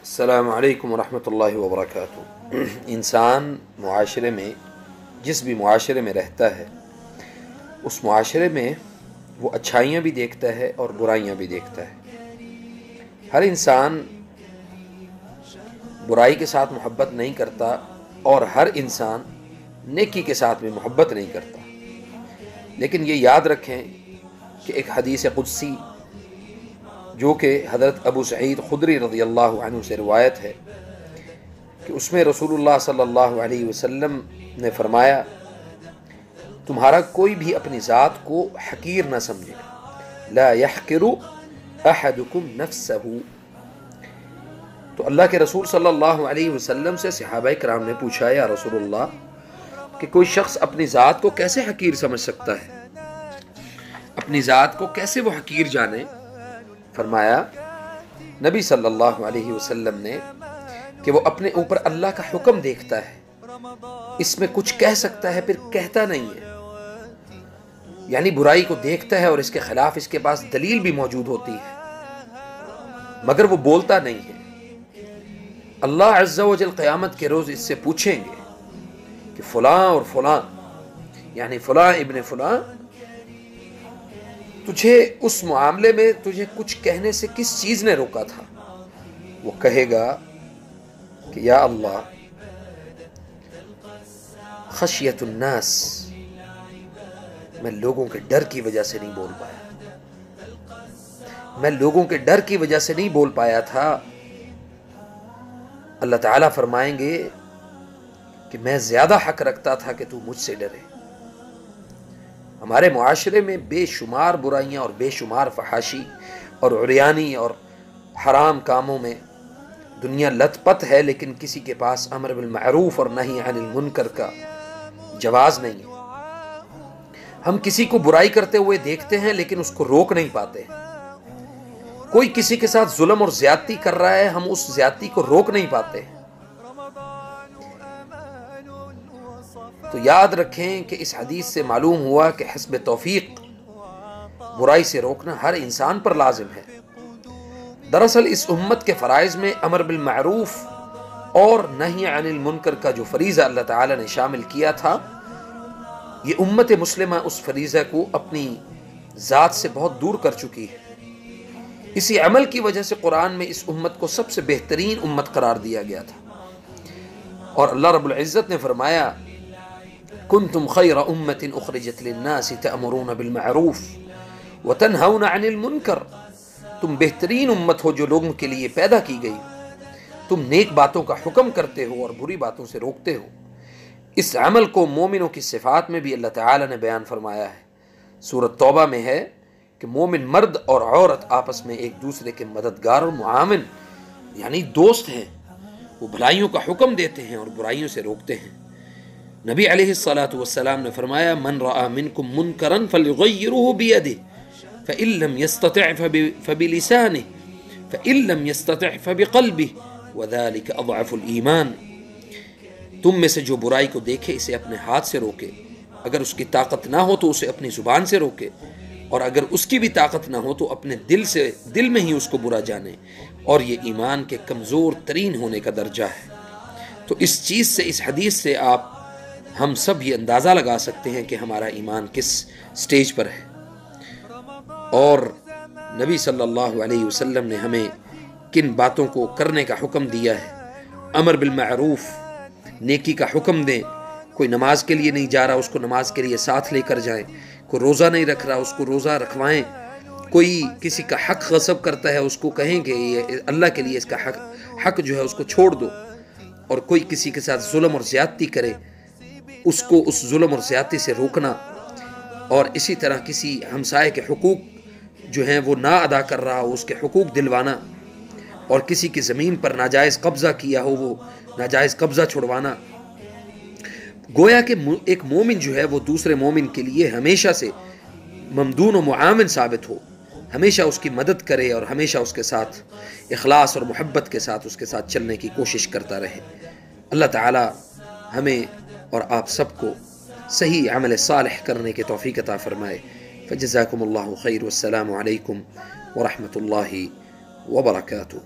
السلام علیکم ورحمۃ اللہ وبرکاتہ۔ انسان معاشرے میں جس بھی معاشرے میں رہتا ہے اس معاشرے میں وہ اچھائیاں بھی دیکھتا ہے اور برائیاں بھی دیکھتا ہے۔ ہر انسان برائی کے ساتھ محبت نہیں کرتا اور ہر انسان نیکی کے ساتھ بھی محبت نہیں کرتا، لیکن یہ یاد رکھیں کہ ایک حدیث قدسی جو کہ حضرت ابو سعید خدری رضی اللہ عنہ سے روایت ہے کہ اس میں رسول اللہ صلی اللہ علیہ وسلم نے فرمایا، تمہارا کوئی بھی اپنی ذات کو حقیر نہ سمجھے، لا يحقر احدکم نفسہ۔ تو اللہ کے رسول صلی اللہ علیہ وسلم سے صحابہ کرام نے پوچھا، یا رسول اللہ کہ کوئی شخص اپنی ذات کو کیسے حقیر سمجھ سکتا ہے، اپنی ذات کو کیسے وہ حقیر جانے؟ فرمایا نبی صلی اللہ علیہ وسلم نے کہ وہ اپنے اوپر اللہ کا حکم دیکھتا ہے، اس میں کچھ کہہ سکتا ہے پھر کہتا نہیں ہے، یعنی برائی کو دیکھتا ہے اور اس کے خلاف اس کے پاس دلیل بھی موجود ہوتی ہے مگر وہ بولتا نہیں ہے۔ اللہ عز و جل قیامت کے روز اس سے پوچھیں گے کہ فلاں اور فلاں، یعنی فلاں ابن فلاں، تجھے اس معاملے میں تجھے کچھ کہنے سے کس چیز نے روکا تھا؟ وہ کہے گا کہ یا اللہ، خشیت الناس، میں لوگوں کے ڈر کی وجہ سے نہیں بول پایا، میں لوگوں کے ڈر کی وجہ سے نہیں بول پایا تھا۔ اللہ تعالیٰ فرمائیں گے کہ میں زیادہ حق رکھتا تھا کہ تو مجھ سے ڈرے۔ ہمارے معاشرے میں بے شمار برائیاں اور بے شمار فحاشی اور عریانی اور حرام کاموں میں دنیا لت پت ہے، لیکن کسی کے پاس امر بالمعروف اور نہی عن المنکر کا جواز نہیں ہے۔ ہم کسی کو برائی کرتے ہوئے دیکھتے ہیں لیکن اس کو روک نہیں پاتے۔ کوئی کسی کے ساتھ ظلم اور زیادتی کر رہا ہے، ہم اس زیادتی کو روک نہیں پاتے۔ تو یاد رکھیں کہ اس حدیث سے معلوم ہوا کہ حسب توفیق برائی سے روکنا ہر انسان پر لازم ہے۔ دراصل اس امت کے فرائض میں امر بالمعروف اور نہی عن المنکر کا جو فریضہ اللہ تعالیٰ نے شامل کیا تھا، یہ امت مسلمہ اس فریضہ کو اپنی ذات سے بہت دور کر چکی ہے۔ اسی عمل کی وجہ سے قرآن میں اس امت کو سب سے بہترین امت قرار دیا گیا تھا، اور اللہ رب العزت نے فرمایا، کنتم خیر امت اخرجت للناس تأمرون بالمعروف وتنہون عن المنکر۔ تم بہترین امت ہو جو لوگوں کے لیے پیدا کی گئی، تم نیک باتوں کا حکم کرتے ہو اور بری باتوں سے روکتے ہو۔ اس عمل کو مومنوں کی صفات میں بھی اللہ تعالیٰ نے بیان فرمایا ہے۔ سورۃ توبہ میں ہے کہ مومن مرد اور عورت آپس میں ایک دوسرے کے مددگار اور معاون یعنی دوست ہیں، وہ بھلائیوں کا حکم دیتے ہیں اور برائیوں سے روکتے ہیں۔ نبی علیہ الصلاۃ والسلام نے فرمایا، من رأى منکم منکرا فلیغیرہ بیدہ فإن لم يستطع فبلسانہ فإن لم يستطع فبقلبہ وذلک اضعف الایمان۔ تم میں سے جو برائی کو دیکھے اسے اپنے ہاتھ سے روکے، اگر اس کی طاقت نہ ہو تو اسے اپنی زبان سے روکے، اور اگر اس کی بھی طاقت نہ ہو تو اپنے دل میں ہی اس کو برا جانے، اور یہ ایمان کے کمزور ترین ہونے کا درجہ ہے۔ تو اس چیز سے، اس حدیث سے ہم سب یہ اندازہ لگا سکتے ہیں کہ ہمارا ایمان کس سٹیج پر ہے۔ اور نبی صلی اللہ علیہ وسلم نے ہمیں کن باتوں کو کرنے کا حکم دیا ہے۔ امر بالمعروف، نیکی کا حکم دیں۔ کوئی نماز کے لیے نہیں جا رہا، اس کو نماز کے لیے ساتھ لے کر جائیں۔ کوئی روزہ نہیں رکھ رہا، اس کو روزہ رکھوائیں۔ کوئی کسی کا حق غصب کرتا ہے، اس کو کہیں کہ یہ اللہ کے لیے اس کا حق جو ہے اس کو چھوڑ دو۔ اور کوئی کسی کے ساتھ ظلم اور زیادتی کرے، اس کو اس ظلم اور زیادتی سے روکنا۔ اور اسی طرح کسی ہمسائے کے حقوق جو ہیں وہ نہ ادا کر رہا ہو، اس کے حقوق دلوانا، اور کسی کی زمین پر ناجائز قبضہ کیا ہو وہ ناجائز قبضہ چھڑوانا۔ گویا کہ ایک مومن جو ہے وہ دوسرے مومن کے لیے ہمیشہ سے ممدون و معاون ثابت ہو، ہمیشہ اس کی مدد کرے اور ہمیشہ اس کے ساتھ اخلاص اور محبت کے ساتھ اس کے ساتھ چلنے کی کوشش کرتا رہے۔ اللہ تعالی ہمیں اور آپ سب کو صحیح عمل صالح کرنے کے توفیق عطا فرمائے۔ فجزاکم اللہ خیر، والسلام علیکم ورحمۃ اللہ وبرکاتہ۔